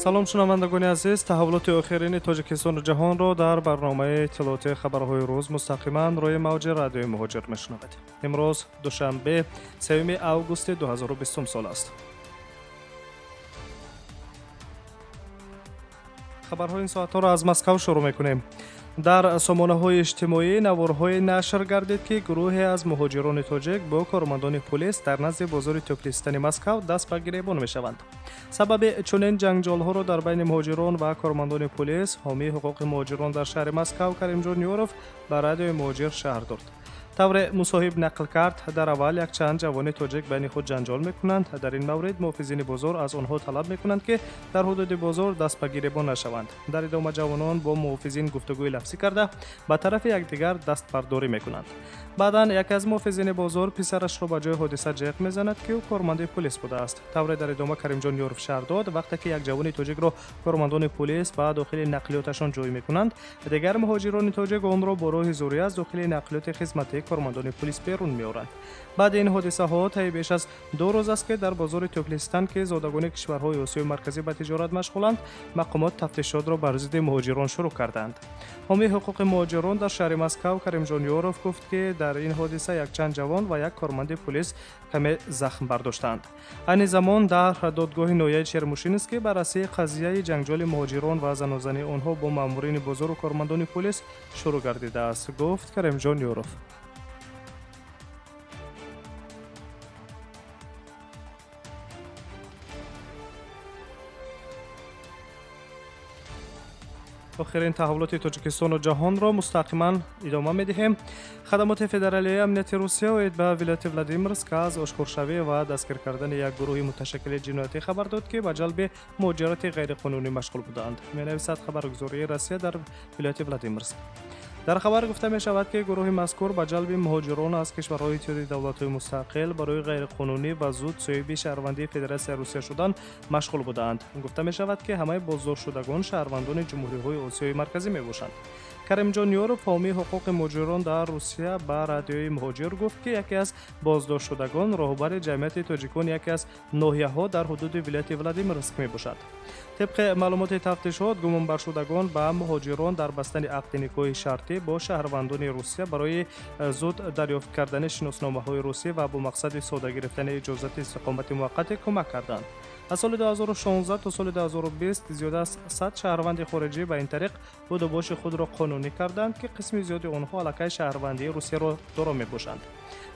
салом шунавандагони азиз, таҳаввулоти охирини тоҷикистону ҷаҳонро дар барномаи иттилоъоти хабарҳои рӯз мустақиман рӯи мавҷи радиои муҳоҷир мешунавед. имрӯз душанбе 3 августи 2020 сол аст. хабарҳои ин соатҳоро аз Москав шурӯъ мекунем. дар сомонаҳои иҷтимоӣ наворҳое нашр гардид ки гурӯҳе аз муҳоҷирони тоҷик бо кормандони пулис дар назди бозори Тӯфлистани Москав даст ба гиребон мешаванд. сабаби чунин ҷанҷолҳоро дар байни муҳоҷирон ва кормандони пулис ҳомии ҳуқуқи муҳоҷирон дар шаҳри Москав Каримҷон Юров ба радиои муҳоҷир шаҳр дод. тавре мусоҳиб нақл кард, дар аввал якчанд ҷавони тоҷик байни худ ҷанҷол мекунанд. дар ин маврид муҳофизини бозор аз онҳо талаб мекунанд ки дар ҳудуди бозор даст ба гиребон нашаванд. дар идома ҷавонон бо муҳофизин гуфтугӯи лафзӣ карда ба тарафи якдигар дастбардорӣ мекунанд. баъдан яке аз муҳофизини бозор писарашро ба ҷои ҳодиса ҷиқ мезанад ки ӯ корманди пулис будааст. тавре дар идома Каримҷон Юров шаҳр дод, вақте ки як ҷавони тоҷикро кормандони пулис ба дохили нақлиёташон ҷой мекунанд, дигар муҳоҷирони тоҷик онро бо роҳи зӯрӣ аз дохили нақлиёти хизматии кормандони пулис берун меоранд. баъди ин ҳодисаҳо таи беш аз 2 рӯз аст ки дар бозори Тӯфлистан ки зодагони кишварҳои Осиёи марказӣ ба тиҷорат машғуланд, мақомот тафтишотро бар зидди муҳоҷирон шурӯъ карданд. ҳомии ҳуқуқи муҳоҷирон дар шаҳри Москав Каримҷон Юров гуфт ки дар ин ҳодиса якчанд ҷавон ва як корманди пулис каме захм бардоштанд. айни замон дар додгоҳи ноҳияи Чермушинист ки баррасии қазияи ҷанҷоли муҳоҷирон ва занозании онҳо бо маъмурини бозору кормандони пулис шурӯъ гардидааст, гуфт Каримҷон Юров. охирин таҳаввулоти тоҷикистону ҷаҳонро мустақиман идома медиҳем. хадамоти федералияи амнияти Русия оид ба вилояти Владимирск аз ошкоршавӣ ва дастгир кардани як гурӯҳи муташаккили ҷиноятӣ хабар дод ки ба ҷалби муҳоҷирати ғайриқонунӣ машғул буданд. менависад хабаргузории Россия дар вилояти Владимирск. дар хабар гуфта мешавад ки гурӯҳи мазкур ба ҷалби муҳоҷирон аз кишварҳои иттиҳоди давлатҳои мустақил барои ғайриқонунӣ ва зуд соҳиби шаҳрвандии Федератсияи Русия шудан машғул буданд. гуфта мешавад ки ҳамаи боздоштшудагон шаҳрвандони ҷумҳуриҳои Осиёи марказӣ мебошанд. Каримҷон Юров ҳомии ҳуқуқи муҳоҷирон дар Русия ба радиои муҳоҷир гуфт ки яке аз боздоштшудагон роҳбари ҷамъияти тоҷикони яке аз ноҳияҳо дар ҳудуди вилояти Владимирск мебошад. طبق معلومات تفتیشات گمانبرشدگان به مهاجران در بستن عقد نکاح شرطی با شهروندان روسیه برای زود دریافت کردن شناسنامه‌های روسیه و با مقصد ساده گرفتن اجازت اقامت موقت کمک کردند. از سال 2016 تا سال 2020 زیاده از 100 شهروند خارجی به این طریق بودباش خود را قانونی کردند که قسم زیادی آنها علاقه شهروندی روسیه را دارا میباشند.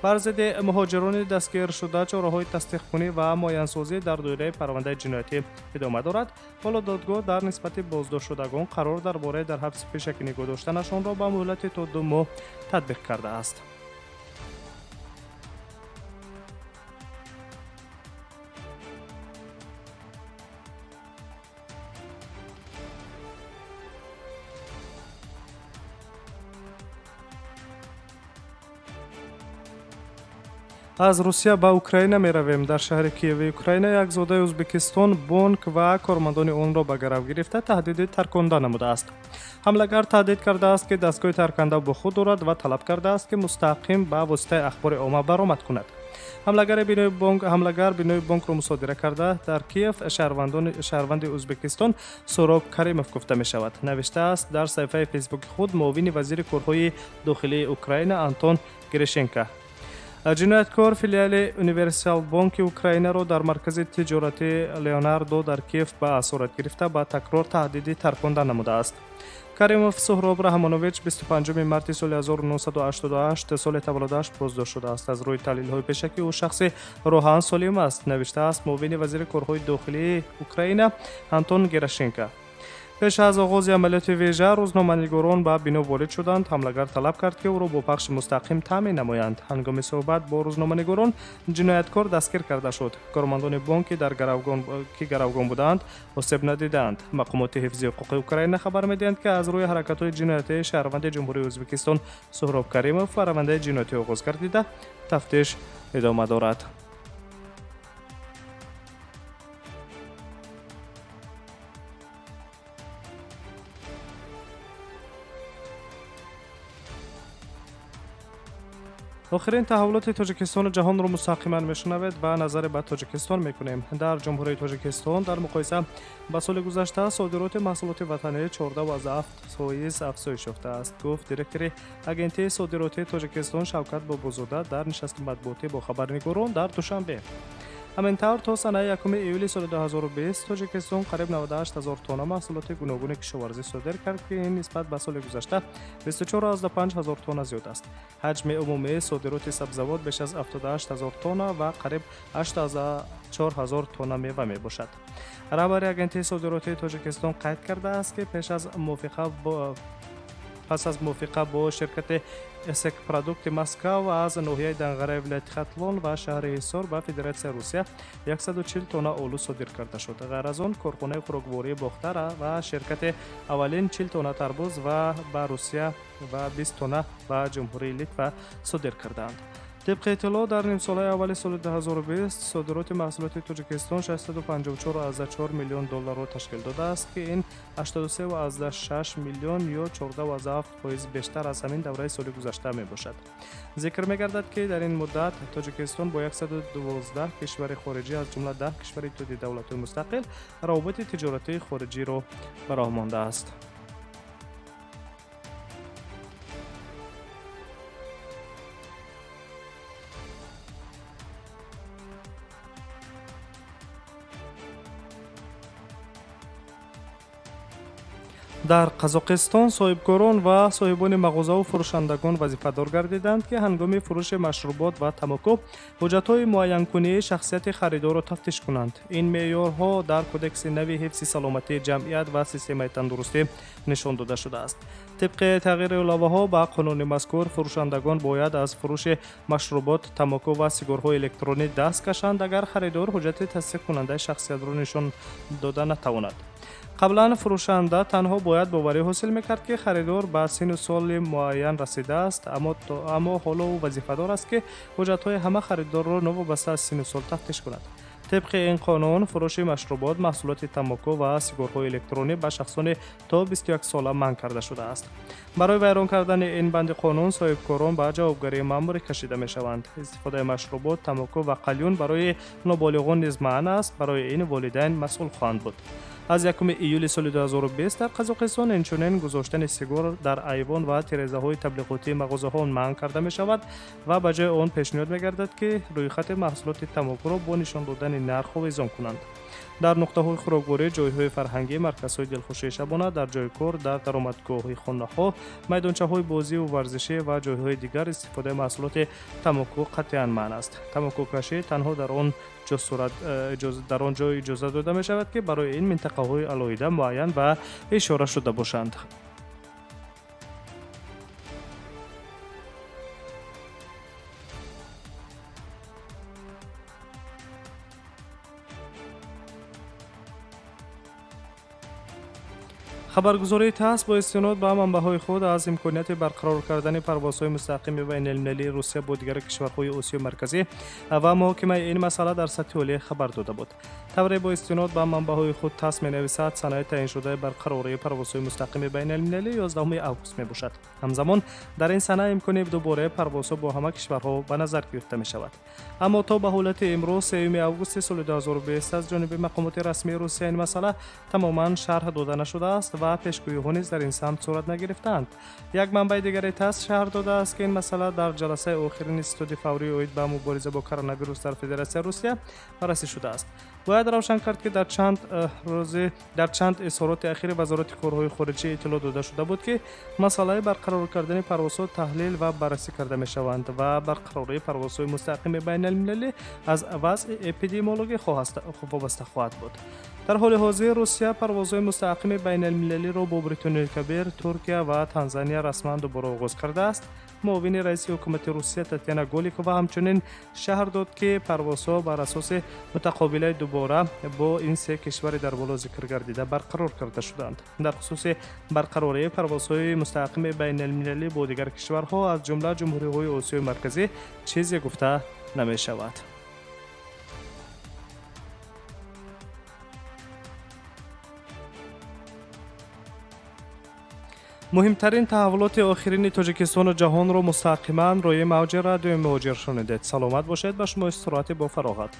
بر ضد مهاجران دستگیر شده چاره‌های تصدیق‌کنی و معاین‌سازی در دایره پرونده جنایتی ادامه دارد. حالا دادگاه در نسبت بازداشت شدگان قرار درباره در حبس پیشکی نگاه داشتنشان را به مهلت تا 2 ماه تطبیق کرده است. از روسیه به اوکراین می رویم. در شهر کیوی اوکراین یک زاده ازبکستان بانک و کارمندان آن را به گرو گرفته تهدید ترکانده نموده است. حمله‌گر تهدید کرده است که دستگاه ترکنده با خود دارد و طلب کرده است که مستقیم به واسطه اخبار عامه برآمد کند. حمله‌گر بینای بانک را مصادره کرده در کیف شهروند ازبکستان سوراب کریموف گفته می شود. نوشته است در صفحه فیسبوک خود معاون وزیر کارهای داخلی اوکراین آنتون گریشنکا. جنایتکار فیلیال یونیورسال بانک اوکراین را در مرکز تجارتی لیوناردو در کیف به اسارت گرفته با تکرار تهدید ترکانده نموده است. کریموف سهراب رحمانویچ 25 مارس سال 1988 سال تولدش بازداشت شده است. از روی تحلیل‌های پیشکی او شخص روحان سالم است. نوشته است معاون وزیر کارهای داخلی اوکراین آنتون گریشنکا. پیش از آغاز عملیات ویژه روزنامه‌نگاران به بنا وارد شدند. حمله‌گر طلب کرد که او را با پخش مستقیم تامین نمایند. هنگام صحبت با روزنامه‌نگاران جنایتکار دستگیر کرده شد. کارمندان بانک در گروگان بودند آسیب ندیدند. مقامات حفظی حقوق اوکراین خبر می‌دهند که از روی حرکت‌های جنایتی شهروند جمهوری ازبکستان سهراب کریموف پرونده جنایتی آغاز گردیده تفتیش ادامه دارد. آخرین تحولات تاجیکستان جهان را مستقیما میشنوید و نظر به تاجیکستان میکنیم. در جمهوری تاجیکستان در مقایسه با سال گذشته صادرات محصولات وطنی 14.7% افزایش یافته است، گفت دیرکتور اگنتی صادرات تاجیکستان شوکت بابازاده در نشست مطبوعاتی با خبرنگاران در دوشنبه. همینطور تا سنه یکم ایولی سال 2020 تاجیکستان قریب 98,000 تن محصولات گوناگون کشاورزی صادر کرد که این نسبت به سال گذشته 24,500 تن زیاد است. حجم عمومی صادرات سبزیجات بیش از 78,000 تن و قریب 8,400 تن میوه می باشد. رهبر اگنتی صادرات تاجیکستان قید کرده است که پس از موافقه با شرکت اسک پروداکت مسکو و از ناحیه دنغره ولایت ختلان و شهر حصار به فدراسیون روسیه 140 تن آلو صادر کرده شد. غیر از آن کارخانه خوراکواری باختر و شرکت اولین 40 تن تربوز و به روسیه و 20 تن به جمهوری لیتوا صادر کردند. طبق اطلاع در نیم ساله اول سال 2020 صادرات محصولات تاجیکستان 654.4 میلیون دلار را تشکیل داده است که این 83.6 میلیون یا 14.7% بیشتر از همین دوره سال گذشته می باشد. ذکر می گردد که در این مدت تاجیکستان با 112 کشور خارجی از جمله 10 کشور اتحادیه دولت‌های مستقل روابط تجارتی خارجی را به راه مانده است. در قزاقستان صاحبکاران و صاحبان مغازه و فروشندگان وظیفه‌دار گردیدند که هنگام فروش مشروبات و تماکو حجت‌های معین‌کنی شخصیت خریدار را تفتیش کنند. این معیارها در کدکس نوی حفظ سلامتی جمعیت و سیستم تندرستی نشان داده شده است. طبق تغییر علاوه‌ها به قانون مذکور فروشندگان باید از فروش مشروبات، تماکو و سیگارهای الکترونیکی دست کشند اگر خریدار حجت تصدیق کننده شخصیت را نشان داده نتواند. قبلا فروشنده تنها باید باوری حاصل میکرد که خریدار به سن و سال معین رسیده است، اما حالا او وظیفه‌دار است که حجت‌های همه خریدار را نوابسته از سن و سال تفتیش کند. طبق این قانون فروش مشروبات، محصولات تماکو و سیگارهای الکترونیکی به شخصان تا 21 ساله منع کرده شده است. برای ویران کردن این بند قانون صاحبکاران به جوابگری مأموری کشیده میشوند. استفاده مشروبات، تماکو و قلیون برای نابالغان نیز منع است. برای این والدین مسئول خواهند بود. از یکم ایولی سال 2020 در قزاقستان اینچنین گذاشتن سیگار در ایوان و تیره‌های تبلیغاتی مغازه‌ها منع کرده می شود و به جای آن پیشنهاد می گردد که روی خط محصولات تماکو را با نشان دادن نرخ ویزان کنند. در نقطه‌های خوراکواری، جای‌های فرهنگی، مرکزهای دلخوشی شبانه، در جای کار، در درآمدگاه‌های خانه‌ها، میدانچه‌های بازی و ورزشی و جای‌های دیگر استفاده محصولات تماکو قطعاً منع است. تماکو کشی تنها در آن جای اجازه داده می شود که برای این منطقه‌های علاهیده معین و اشاره شده باشند. خبرگزاری تاس با استناد به منبع‌های خود از امکانیت برقرار کردن پروازهای مستقیم بین المللی روسیه با دیگر کشورهای آسیا مرکزی و محاکمه این مسئله در سطح عالی خبر داده بود. تبری با استناد به منبع‌های خود تاس می‌نویسد سنه تعیین شده برقراری پروازهای مستقیم بین المللی 11 آگوست میباشد. همزمان در این سنه امکان دوباره پروازها با همه کشورها به نظر گرفته می‌شود. اما تا به حالت امروز 3 آگوست سال 2020 از جانب مقامات رسمی روسیه این مسئله تماما شرح داده نشده است و پیشگویی‌ها نیز در این سمت صورت نگرفتند. یک منبع دیگر تاس شرح داده است که این مسئله در جلسه آخرین استودی فوری اوید به مبارزه با کرونا ویروس در فدراسیون روسیه بررسی شده است. باید روشن کرد که در چند اظهارات اخیر وزارت کارهای خارجه اطلاع داده شده بود که مسئله برقرار کردن پروازها تحلیل و بررسی کرده می شوند و برقراری پروازهای مستقیم بین المللی از وضع اپیدمیولوژی وابسته خواهد بود. در حال حاضر روسیه پروازهای مستقیم بین المللی را با بریتانیای کبیر، ترکیه و تانزانیا رسما دوباره آغاز کرده است. معاون رئیس حکومت روسیه تاتیانا گولیکووا همچنین شهر داد که پروازها بر اساس متقابله دوباره با این سه کشور در بالا ذکر گردیده برقرار کرده شدند. در خصوص برقراری پروازهای مستقیم بین المللی با دیگر کشورها از جمله جمهوری‌های آسیای مرکزی چیزی گفته نمی شود. مهمترین تحولات آخرین تاجیکستان و جهان را مستقیما روی موج رادیو مهاجر شنیدید. سلامت باشید. به شما استراحت با فراغت.